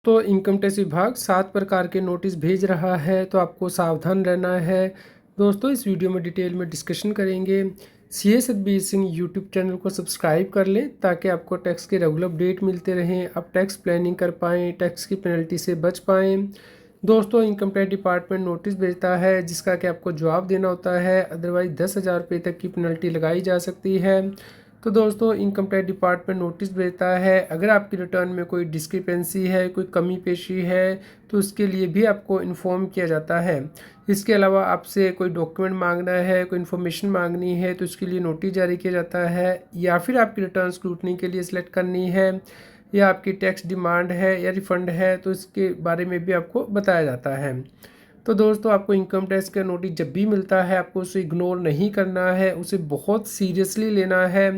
तो income tax विभाग 7 प्रकार के नोटिस भेज रहा है, तो आपको सावधान रहना है। दोस्तों, इस वीडियो में डिटेल में डिस्कशन करेंगे। CA Satbir Singh YouTube channel को सब्सक्राइब कर लें ताकि आपको टैक्स के रेगुलर अपडेट मिलते रहें, आप टैक्स प्लानिंग कर पाएँ, टैक्स की पेनल्टी से बच पाएँ। दोस्तों, इनकम टैक्स डिपार्टमेंट नोटिस भेजता है जिसका कि आपको जवाब देना होता है, अदरवाइज़ 10,000 रुपये तक की पेनल्टी लगाई जा सकती है। तो दोस्तों, इनकम टैक्स डिपार्टमेंट नोटिस भेजता है, अगर आपकी रिटर्न में कोई डिस्क्रिपेंसी है, कोई कमी पेशी है, तो उसके लिए भी आपको इन्फॉर्म किया जाता है। इसके अलावा आपसे कोई डॉक्यूमेंट मांगना है, कोई इन्फॉर्मेशन मांगनी है, तो उसके लिए नोटिस जारी किया जाता है। या फिर आपकी रिटर्न स्क्रूटनी के लिए सिलेक्ट करनी है, या आपकी टैक्स डिमांड है या रिफ़ंड है, तो इसके बारे में भी आपको बताया जाता है। तो दोस्तों, आपको इनकम टैक्स का नोटिस जब भी मिलता है, आपको उसे इग्नोर नहीं करना है, उसे बहुत सीरियसली लेना है,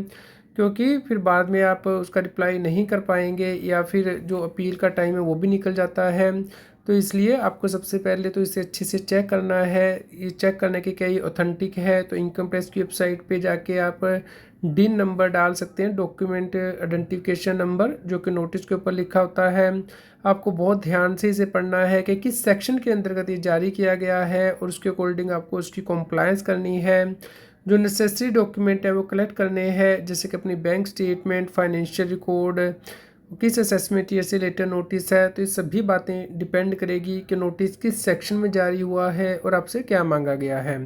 क्योंकि फिर बाद में आप उसका रिप्लाई नहीं कर पाएंगे या फिर जो अपील का टाइम है वो भी निकल जाता है। तो इसलिए आपको सबसे पहले तो इसे अच्छे से चेक करना है। ये चेक करने के क्या ये ऑथेंटिक है, तो इनकम टैक्स की वेबसाइट पे जाके आप डिन नंबर डाल सकते हैं, डॉक्यूमेंट आइडेंटिफिकेशन नंबर, जो कि नोटिस के ऊपर लिखा होता है। आपको बहुत ध्यान से इसे पढ़ना है कि किस सेक्शन के अंतर्गत ये जारी किया गया है, और उसके अकॉर्डिंग आपको उसकी कॉम्प्लायंस करनी है। जो नेसेसरी डॉक्यूमेंट है वो कलेक्ट करने हैं, जैसे कि अपनी बैंक स्टेटमेंट, फाइनेंशियल रिकॉर्ड, किस असेसमेंट ईयर से लेटर नोटिस है। तो ये सभी बातें डिपेंड करेगी कि नोटिस किस सेक्शन में जारी हुआ है और आपसे क्या मांगा गया है।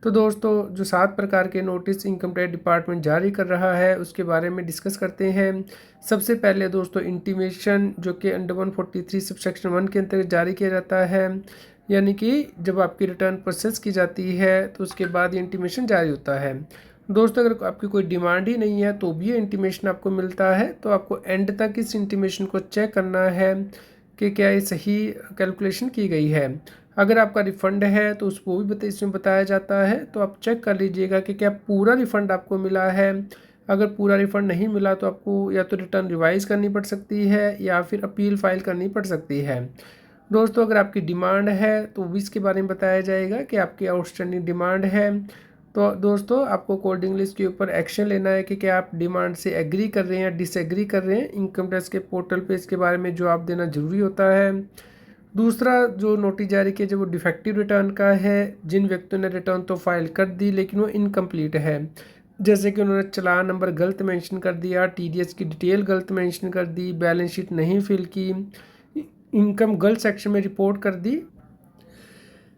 तो दोस्तों, जो 7 प्रकार के नोटिस इनकम टैक्स डिपार्टमेंट जारी कर रहा है उसके बारे में डिस्कस करते हैं। सबसे पहले दोस्तों, इंटीमेशन, जो कि अंडर 143 सब सेक्शन 1 के अंतर्गत जारी किया जाता है। यानी कि जब आपकी रिटर्न प्रोसेस की जाती है तो उसके बाद ये इंटीमेशन जारी होता है। दोस्तों, अगर आपकी कोई डिमांड ही नहीं है तो भी ये इंटीमेशन आपको मिलता है, तो आपको एंड तक इस इंटीमेशन को चेक करना है कि क्या ये सही कैलकुलेशन की गई है। अगर आपका रिफ़ंड है तो उसको भी इसमें बताया जाता है, तो आप चेक कर लीजिएगा कि क्या पूरा रिफ़ंड आपको मिला है। अगर पूरा रिफ़ंड नहीं मिला तो आपको या तो रिटर्न रिवाइज़ करनी पड़ सकती है या फिर अपील फाइल करनी पड़ सकती है। दोस्तों, अगर आपकी डिमांड है तो भी इसके बारे में बताया जाएगा कि आपकी आउटस्टैंडिंग डिमांड है। तो दोस्तों, आपको अकॉर्डिंगली इसके ऊपर एक्शन लेना है कि क्या आप डिमांड से एग्री कर रहे हैं या डिसएग्री कर रहे हैं। इनकम टैक्स के पोर्टल पे इसके बारे में जवाब देना ज़रूरी होता है। दूसरा जो नोटिस जारी किया, जब वो डिफेक्टिव रिटर्न का है, जिन व्यक्तियों ने रिटर्न तो फाइल कर दी लेकिन वो इनकम्प्लीट है, जैसे कि उन्होंने चालान नंबर गलत मेंशन कर दिया, टीडीएस की डिटेल गलत मेंशन कर दी, बैलेंस शीट नहीं फिल की, इनकम गलत सेक्शन में रिपोर्ट कर दी,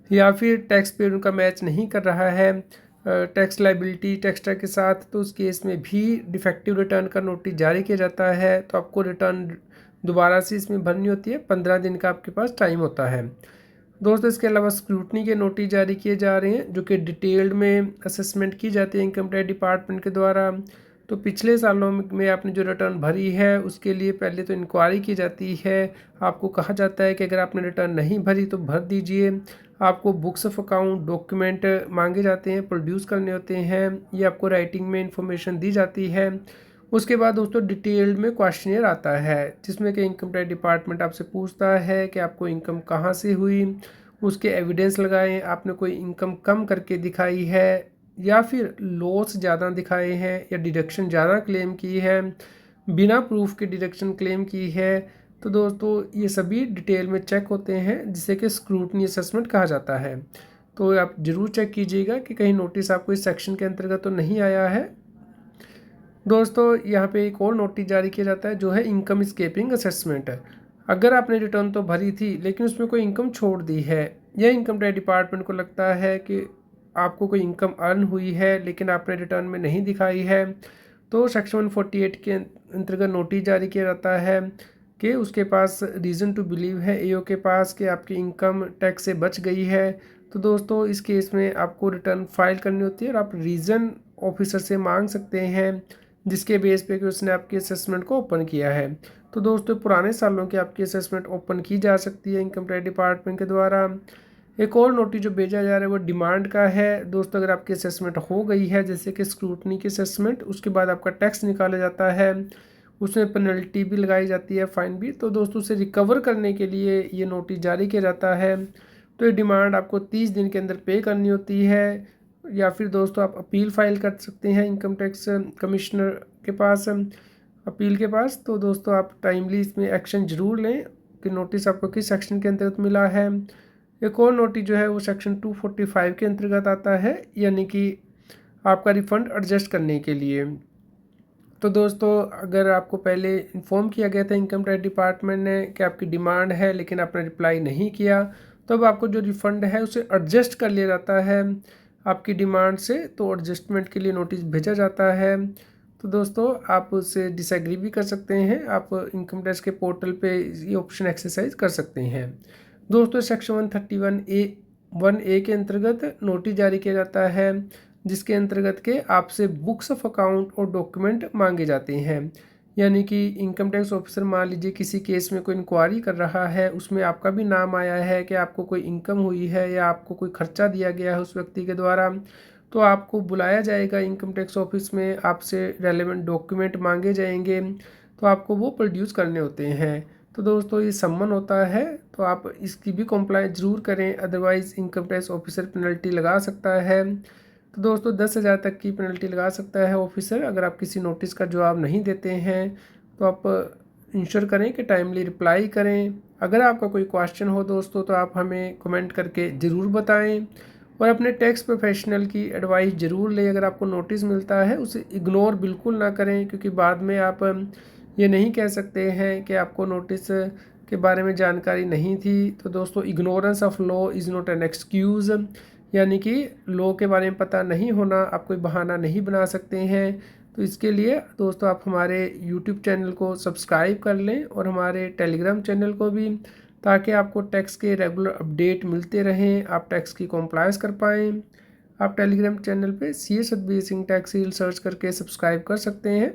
या फिर टैक्स पेड उनका मैच नहीं कर रहा है टैक्स लाइबिलिटी टैक्सटा के साथ, तो उस केस में भी डिफेक्टिव रिटर्न का नोटिस जारी किया जाता है। तो आपको रिटर्न दोबारा से इसमें भरनी होती है, 15 दिन का आपके पास टाइम होता है। दोस्तों, इसके अलावा स्क्रूटनी के नोटिस जारी किए जा रहे हैं, जो कि डिटेल्ड में असेसमेंट की जाती है इनकम टैक्स डिपार्टमेंट के द्वारा। तो पिछले सालों में आपने जो रिटर्न भरी है उसके लिए पहले तो इंक्वायरी की जाती है। आपको कहा जाता है कि अगर आपने रिटर्न नहीं भरी तो भर दीजिए। आपको बुक्स ऑफ अकाउंट डॉक्यूमेंट मांगे जाते हैं, प्रोड्यूस करने होते हैं, ये आपको राइटिंग में इंफॉर्मेशन दी जाती है। उसके बाद दोस्तों, डिटेल्ड में क्वेश्चनियर आता है, जिसमें कि इनकम टैक्स डिपार्टमेंट आपसे पूछता है कि आपको इनकम कहाँ से हुई, उसके एविडेंस लगाएं, आपने कोई इनकम कम करके दिखाई है या फिर लॉस ज़्यादा दिखाए हैं या डिडक्शन ज़्यादा क्लेम की है, बिना प्रूफ के डिडक्शन क्लेम की है। तो दोस्तों, ये सभी डिटेल में चेक होते हैं, जिसे कि स्क्रूटनी असेसमेंट कहा जाता है। तो आप ज़रूर चेक कीजिएगा कि कहीं नोटिस आपको इस सेक्शन के अंतर्गत तो नहीं आया है। दोस्तों, यहाँ पे एक और नोटिस जारी किया जाता है, जो है इनकम स्केपिंग असेसमेंट। अगर आपने रिटर्न तो भरी थी लेकिन उसमें कोई इनकम छोड़ दी है, या इनकम टैक्स डिपार्टमेंट को लगता है कि आपको कोई इनकम अर्न हुई है लेकिन आपने रिटर्न में नहीं दिखाई है, तो सेक्शन 148 के अंतर्गत नोटिस जारी किया जाता है कि उसके पास रीज़न टू बिलीव है, एओ के पास, कि आपकी इनकम टैक्स से बच गई है। तो दोस्तों, इस केस में आपको रिटर्न फाइल करनी होती है और आप रीज़न ऑफिसर से मांग सकते हैं, जिसके बेस पे कि उसने आपकी असेसमेंट को ओपन किया है। तो दोस्तों, पुराने सालों की आपकी असेसमेंट ओपन की जा सकती है इनकम टैक्स डिपार्टमेंट के द्वारा। एक और नोटिस जो भेजा जा रहा है वो डिमांड का है। दोस्तों, अगर आपकी असेसमेंट हो गई है, जैसे कि स्क्रूटनी की असेसमेंट, उसके बाद आपका टैक्स निकाला जाता है, उसमें पेनल्टी भी लगाई जाती है, फाइन भी, तो दोस्तों उसे रिकवर करने के लिए ये नोटिस जारी किया जाता है। तो ये डिमांड आपको 30 दिन के अंदर पे करनी होती है, या फिर दोस्तों आप अपील फाइल कर सकते हैं इनकम टैक्स कमिश्नर के पास, अपील के पास। तो दोस्तों, आप टाइमली इसमें एक्शन ज़रूर लें कि नोटिस आपको किस सेक्शन के अंतर्गत मिला है। एक और नोटिस जो है वो सेक्शन 245 के अंतर्गत आता है, यानी कि आपका रिफ़ंड एडजस्ट करने के लिए। तो दोस्तों, अगर आपको पहले इन्फॉर्म किया गया था इनकम टैक्स डिपार्टमेंट ने कि आपकी डिमांड है लेकिन आपने रिप्लाई नहीं किया, तो अब आपको जो रिफ़ंड है उसे एडजस्ट कर लिया जाता है आपकी डिमांड से, तो एडजस्टमेंट के लिए नोटिस भेजा जाता है। तो दोस्तों, आप उससे डिसएग्री भी कर सकते हैं, आप इनकम टैक्स के पोर्टल पे ये ऑप्शन एक्सरसाइज कर सकते हैं। दोस्तों, सेक्शन 131A के अंतर्गत नोटिस जारी किया जाता है, जिसके अंतर्गत के आपसे बुक्स ऑफ अकाउंट और डॉक्यूमेंट मांगे जाते हैं। यानी कि इनकम टैक्स ऑफिसर मान लीजिए किसी केस में कोई इंक्वायरी कर रहा है, उसमें आपका भी नाम आया है कि आपको कोई इनकम हुई है या आपको कोई खर्चा दिया गया है उस व्यक्ति के द्वारा, तो आपको बुलाया जाएगा इनकम टैक्स ऑफिस में, आपसे रेलेवेंट डॉक्यूमेंट मांगे जाएंगे, तो आपको वो प्रोड्यूस करने होते हैं। तो दोस्तों, ये सम्मन होता है, तो आप इसकी भी कंप्लाइंस ज़रूर करें, otherwise income tax officer penalty लगा सकता है। तो दोस्तों, 10,000 तक की पेनल्टी लगा सकता है ऑफिसर अगर आप किसी नोटिस का जवाब नहीं देते हैं। तो आप इंश्योर करें कि टाइमली रिप्लाई करें। अगर आपका कोई क्वेश्चन हो दोस्तों, तो आप हमें कमेंट करके ज़रूर बताएं और अपने टैक्स प्रोफेशनल की एडवाइस ज़रूर लें। अगर आपको नोटिस मिलता है उसे इग्नोर बिल्कुल ना करें, क्योंकि बाद में आप ये नहीं कह सकते हैं कि आपको नोटिस के बारे में जानकारी नहीं थी। तो दोस्तों, ignorance of law is not an excuse, यानी कि लॉ के बारे में पता नहीं होना आप कोई बहाना नहीं बना सकते हैं। तो इसके लिए दोस्तों, आप हमारे यूट्यूब चैनल को सब्सक्राइब कर लें और हमारे टेलीग्राम चैनल को भी, ताकि आपको टैक्स के रेगुलर अपडेट मिलते रहें, आप टैक्स की कॉम्प्लाइंस कर पाएँ। आप टेलीग्राम चैनल पे CS Satbir Singh tax seal search करके सब्सक्राइब कर सकते हैं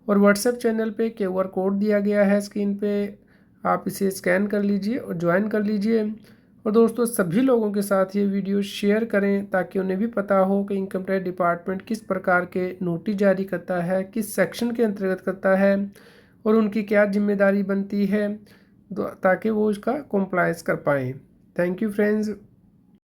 और व्हाट्सएप चैनल पे QR कोड दिया गया है स्क्रीन पे, आप इसे स्कैन कर लीजिए और ज्वाइन कर लीजिए। और दोस्तों, सभी लोगों के साथ ये वीडियो शेयर करें ताकि उन्हें भी पता हो कि इनकम टैक्स डिपार्टमेंट किस प्रकार के नोटिस जारी करता है, किस सेक्शन के अंतर्गत करता है और उनकी क्या जिम्मेदारी बनती है, ताकि वो इसका कॉम्प्लायंस कर पाएँ। Thank you friends.